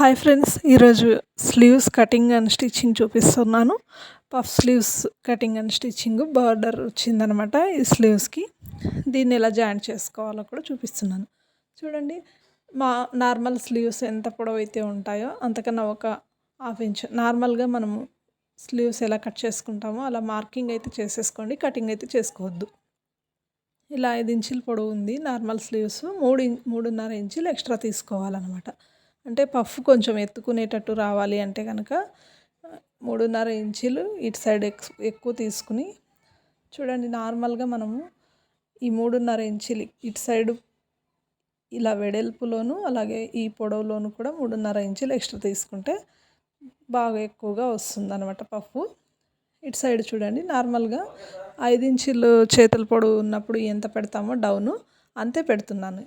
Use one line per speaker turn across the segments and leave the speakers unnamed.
Hi friends, ఈరోజు sleeves cutting and stitching చూపిస్తున్నాను. Puff sleeves cutting and stitching border వచ్చిందనమాట ఈ స్లీవ్స్కి. దీన్ని ఎలా జాయింట్ చేసుకోవాలో కూడా చూపిస్తున్నాను. చూడండి, మా నార్మల్ స్లీవ్స్ ఎంత పొడవైతే ఉంటాయో అంతకన్నా ఒక హాఫ్ ఇంచ్ నార్మల్గా మనము స్లీవ్స్ ఎలా కట్ చేసుకుంటామో అలా మార్కింగ్ అయితే చేసేసుకోండి, కటింగ్ అయితే చేసుకోవద్దు. ఇలా 5 ఇంచులు పొడవు ఉంది నార్మల్ స్లీవ్స్, 3.5 ఇంచులు ఎక్స్ట్రా తీసుకోవాలన్నమాట. అంటే పఫ్ కొంచెం ఎత్తుకునేటట్టు రావాలి అంటే కనుక 3.5 ఇంచులు ఇటు సైడ్ ఎక్కువ తీసుకుని, చూడండి నార్మల్గా మనము ఈ 3.5 ఇంచులు ఇటు సైడు ఇలా వెడల్పులోను అలాగే ఈ పొడవులోను కూడా 3.5 ఇంచులు ఎక్స్ట్రా తీసుకుంటే బాగా ఎక్కువగా వస్తుందన్నమాట పఫ్. ఇటు సైడ్ చూడండి నార్మల్గా 5 ఇంచులు చేతుల పొడవు ఉన్నప్పుడు ఎంత పెడతామో డౌను అంతే పెడుతున్నాను.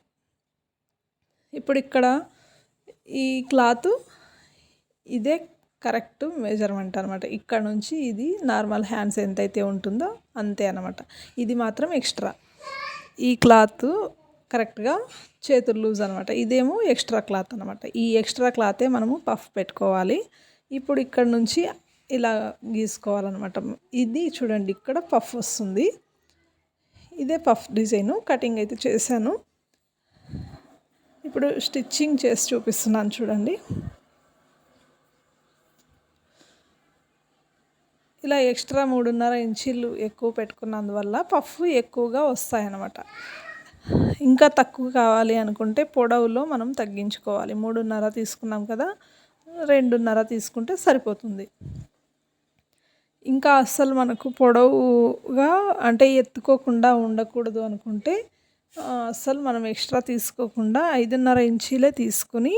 ఇప్పుడు ఇక్కడ ఈ క్లాత్ ఇదే కరెక్ట్ మెజర్మెంట్ అనమాట. ఇక్కడ నుంచి ఇది నార్మల్ హ్యాండ్స్ ఎంతైతే ఉంటుందో అంతే అనమాట. ఇది మాత్రం ఎక్స్ట్రా. ఈ క్లాత్ కరెక్ట్గా చేతులు లూజ్ అనమాట. ఇదేమో ఎక్స్ట్రా క్లాత్ అనమాట. ఈ ఎక్స్ట్రా క్లాతే మనము పఫ్ పెట్టుకోవాలి. ఇప్పుడు ఇక్కడ నుంచి ఇలా గీసుకోవాలన్నమాట. ఇది చూడండి, ఇక్కడ పఫ్ వస్తుంది. ఇదే పఫ్ డిజైను. కటింగ్ అయితే చేశాను. ఇప్పుడు స్టిచ్చింగ్ చేసి చూపిస్తున్నాను చూడండి. ఇలా ఎక్స్ట్రా 3.5 ఇంచులు ఎక్కువ పెట్టుకున్నందువల్ల పఫ్ ఎక్కువగా వస్తాయన్నమాట. ఇంకా తక్కువ కావాలి అనుకుంటే పొడవులో మనం తగ్గించుకోవాలి. 3.5 తీసుకున్నాం కదా, 2.5 తీసుకుంటే సరిపోతుంది. ఇంకా అస్సలు మనకు పొడవుగా అంటే ఎత్తుకోకుండా ఉండకూడదు అనుకుంటే అస్సలు మనం ఎక్స్ట్రా తీసుకోకుండా 5.5 ఇంచులే తీసుకుని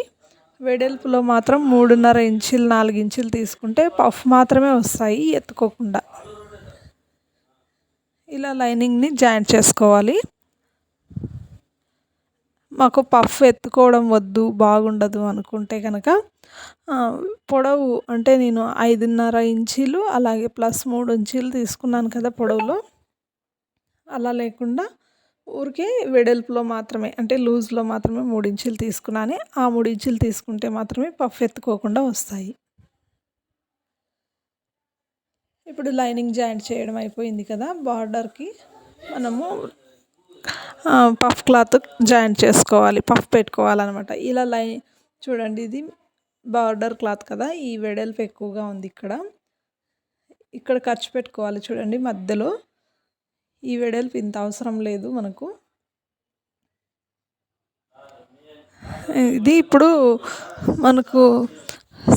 వెడల్పులో మాత్రం 3.5 ఇంచులు 4 ఇంచులు తీసుకుంటే పఫ్ మాత్రమే వస్తాయి ఎత్తుకోకుండా. ఇలా లైనింగ్ని జాయింట్ చేసుకోవాలి. మాకు పఫ్ ఎత్తుకోవడం వద్దు, బాగుండదు అనుకుంటే కనుక పొడవు అంటే నేను 5.5 ఇంచులు అలాగే ప్లస్ 3 ఇంచులు తీసుకున్నాను కదా పొడవులో, అలా లేకుండా ఊరికే వెడల్పులో మాత్రమే అంటే లూజ్లో మాత్రమే 3 ఇంచులు తీసుకున్నాను. ఆ 3 ఇంచులు తీసుకుంటే మాత్రమే పఫ్ ఎత్తుకోకుండా వస్తాయి. ఇప్పుడు లైనింగ్ జాయింట్ చేయడం అయిపోయింది కదా, బార్డర్కి మనము పఫ్ క్లాత్ జాయింట్ చేసుకోవాలి, పఫ్ పెట్టుకోవాలన్నమాట. ఇలా చూడండి, ఇది బార్డర్ క్లాత్ కదా, ఈ వెడల్పు ఎక్కువగా ఉంది. ఇక్కడ ఖర్చు పెట్టుకోవాలి చూడండి మధ్యలో. ఈ వెడల్పు ఇంత అవసరం లేదు మనకు. ఇది ఇప్పుడు మనకు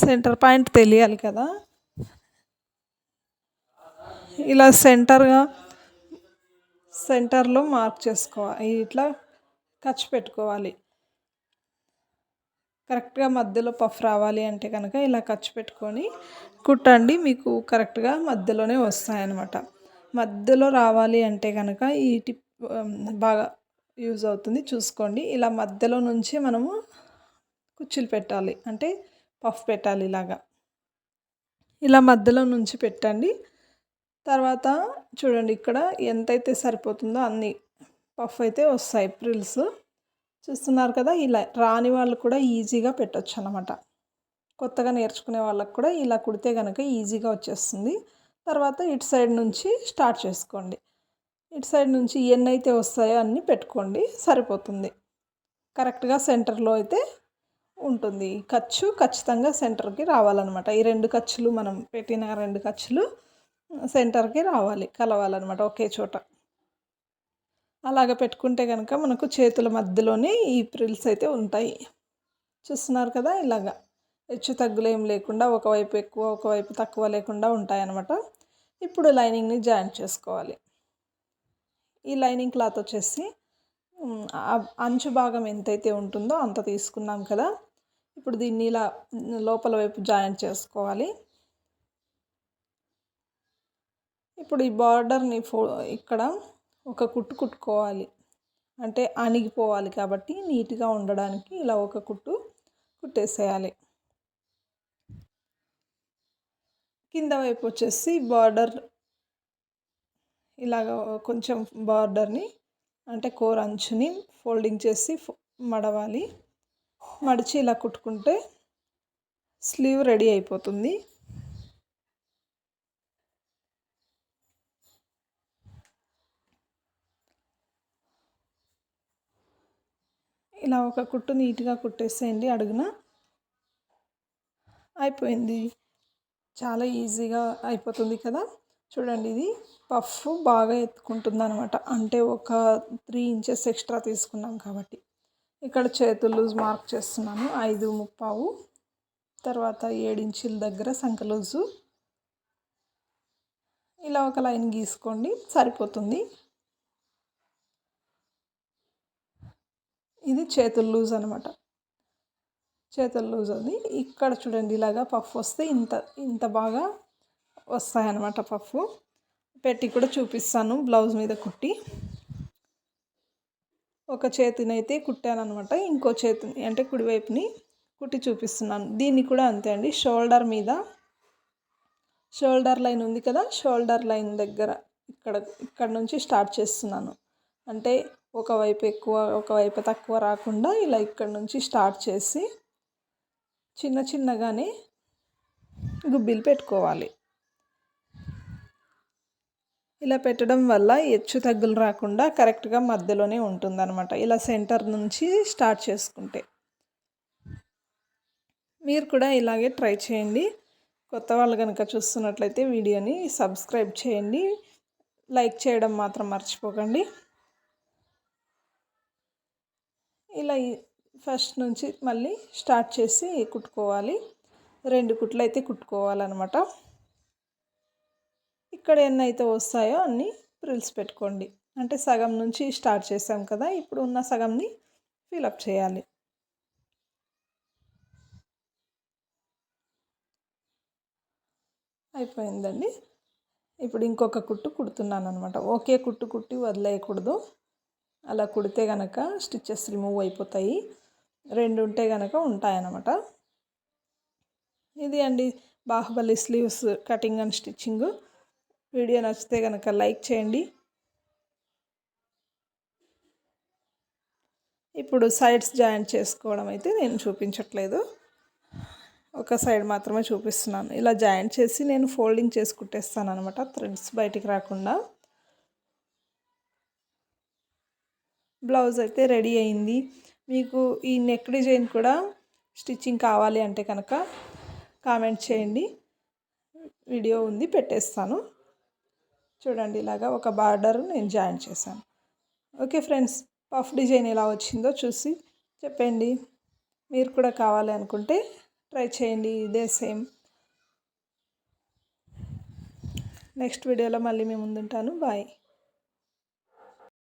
సెంటర్ పాయింట్ తెలియాలి కదా, ఇలా సెంటర్లో మార్క్ చేసుకోవాలి. ఇట్లా ఖర్చు పెట్టుకోవాలి. కరెక్ట్గా మధ్యలో పఫ్ రావాలి అంటే కనుక ఇలా ఖర్చు పెట్టుకొని కుట్టండి, మీకు కరెక్ట్గా మధ్యలోనే వస్తాయన్నమాట. మధ్యలో రావాలి అంటే కనుక ఈ టిప్ బాగా యూజ్ అవుతుంది, చూసుకోండి. ఇలా మధ్యలో నుంచి మనము కుచ్చులు పెట్టాలి, అంటే పఫ్ పెట్టాలి. ఇలా మధ్యలో నుంచి పెట్టండి. తర్వాత చూడండి, ఇక్కడ ఎంతైతే సరిపోతుందో అన్ని పఫ్ అయితే వస్తాయి ప్రిల్స్. చూస్తున్నారు కదా, ఇలా రాని వాళ్ళు కూడా ఈజీగా పెట్టవచ్చు అన్నమాట. కొత్తగా నేర్చుకునే వాళ్ళకు కూడా ఇలా కుడితే కనుక ఈజీగా వచ్చేస్తుంది. తర్వాత ఇటు సైడ్ నుంచి స్టార్ట్ చేసుకోండి. ఇటు సైడ్ నుంచి ఎన్నైతే వస్తాయో అన్నీ పెట్టుకోండి, సరిపోతుంది. కరెక్ట్గా సెంటర్లో అయితే ఉంటుంది. ఈ ఖర్చు ఖచ్చితంగా సెంటర్కి రావాలన్నమాట. ఈ 2 ఖర్చులు మనం పెట్టిన 2 ఖర్చులు సెంటర్కి రావాలి, కలవాలన్నమాట ఒకే చోట. అలాగ పెట్టుకుంటే కనుక మనకు చేతుల మధ్యలోనే ఈ ప్రిల్స్ అయితే ఉంటాయి. చూస్తున్నారు కదా, ఇలాగా హెచ్చు తగ్గులు ఏం లేకుండా ఒకవైపు ఎక్కువ ఒకవైపు తక్కువ లేకుండా ఉంటాయన్నమాట. ఇప్పుడు లైనింగ్ని జాయింట్ చేసుకోవాలి. ఈ లైనింగ్ క్లాత్ వచ్చేసి అంచు భాగం ఎంతైతే ఉంటుందో అంత తీసుకున్నాం కదా. ఇప్పుడు దీన్ని ఇలా లోపల వైపు జాయింట్ చేసుకోవాలి. ఇప్పుడు ఈ బార్డర్ని ఇక్కడ ఒక కుట్టు కుట్టుకోవాలి, అంటే అణిగిపోవాలి కాబట్టి నీట్గా ఉండడానికి ఇలా ఒక కుట్టు కుట్టేసేయాలి. కింద వైపు వచ్చేసి బార్డర్ ఇలాగ కొంచెం బార్డర్ని అంటే కోర్ అంచుని ఫోల్డింగ్ చేసి మడవాలి. మడిచి ఇలా కుట్టుకుంటే స్లీవ్ రెడీ అయిపోతుంది. ఇలా ఒక కుట్టు నీట్గా కుట్టేసేయండి అడుగున. అయిపోయింది. చాలా ఈజీగా అయిపోతుంది కదా. చూడండి, ఇది పఫ్ బాగా ఎత్తుకుంటుంది అనమాట. అంటే ఒక 3 ఇంచెస్ ఎక్స్ట్రా తీసుకున్నాం కాబట్టి. ఇక్కడ చేతులు లూజ్ మార్క్ చేస్తున్నాను 5.25. తర్వాత 7 ఇంచుల దగ్గర సంక లూజు. ఇలా ఒక లైన్ గీసుకోండి, సరిపోతుంది. ఇది చేతుల లూజ్ అనమాట. చేతుల లూజ్ అది. ఇక్కడ చూడండి, ఇలాగా పఫ్ వస్తే ఇంత బాగా వస్తాయన్నమాట పఫ్. పెట్టి కూడా చూపిస్తాను బ్లౌజ్ మీద కుట్టి. ఒక చేతినైతే కుట్టాను అనమాట, ఇంకో చేతిని అంటే కుడివైపుని కుట్టి చూపిస్తున్నాను. దీన్ని కూడా అంతే అండి. షోల్డర్ మీద షోల్డర్ లైన్ ఉంది కదా, షోల్డర్ లైన్ దగ్గర ఇక్కడ నుంచి స్టార్ట్ చేస్తున్నాను. అంటే ఒకవైపు ఎక్కువ ఒకవైపు తక్కువ రాకుండా ఇలా ఇక్కడ నుంచి స్టార్ట్ చేసి చిన్నగానే గుబ్బిలు పెట్టుకోవాలి. ఇలా పెట్టడం వల్ల హెచ్చు తగ్గులు రాకుండా కరెక్ట్గా మధ్యలోనే ఉంటుందన్నమాట. ఇలా సెంటర్ నుంచి స్టార్ట్ చేసుకుంటే. మీరు కూడా ఇలాగే ట్రై చేయండి. కొత్త వాళ్ళు కనుక చూస్తున్నట్లయితే వీడియోని సబ్స్క్రైబ్ చేయండి. లైక్ చేయడం మాత్రం మర్చిపోకండి. ఇలా ఫస్ట్ నుంచి మళ్ళీ స్టార్ట్ చేసి కుట్టుకోవాలి. 2 కుట్లు అయితే కుట్టుకోవాలన్నమాట. ఇక్కడ ఎన్నైతే వస్తాయో అన్నీ ఫ్రిల్స్ పెట్టుకోండి. అంటే సగం నుంచి స్టార్ట్ చేసాం కదా, ఇప్పుడు ఉన్న సగంని ఫిలప్ చేయాలి. అయిపోయిందండి. ఇప్పుడు ఇంకొక కుట్టు కుడుతున్నాను అనమాట. ఒకే కుట్టు కుట్టి వదిలేయకూడదు. అలా కుడితే కనుక స్టిచ్చెస్ రిమూవ్ అయిపోతాయి. 2 ఉంటే కనుక ఉంటాయన్నమాట. ఇది అండి Baahubali sleeves cutting and stitching. Video నచ్చితే కనుక లైక్ చేయండి. ఇప్పుడు సైడ్స్ జాయింట్ చేసుకోవడం అయితే నేను చూపించట్లేదు, ఒక సైడ్ మాత్రమే చూపిస్తున్నాను. ఇలా జాయింట్ చేసి నేను ఫోల్డింగ్ చేసి కుట్టేస్తాను అనమాట, థ్రెడ్స్ బయటికి రాకుండా. బ్లౌజ్ అయితే రెడీ అయింది. మీకు ఈ నెక్ డిజైన్ కూడా స్టిచ్చింగ్ కావాలి అంటే కనుక కామెంట్ చేయండి, వీడియో ఉంది పెట్టేస్తాను. చూడండి, ఇలాగా ఒక బార్డర్ నేను జాయిన్ చేశాను. ఓకే ఫ్రెండ్స్, పఫ్ డిజైన్ ఎలా వచ్చిందో చూసి చెప్పండి. మీరు కూడా కావాలి అనుకుంటే ట్రై చేయండి. ఇదే సేమ్. నెక్స్ట్ వీడియోలో మళ్ళీ మీ ముందుంటాను. బాయ్.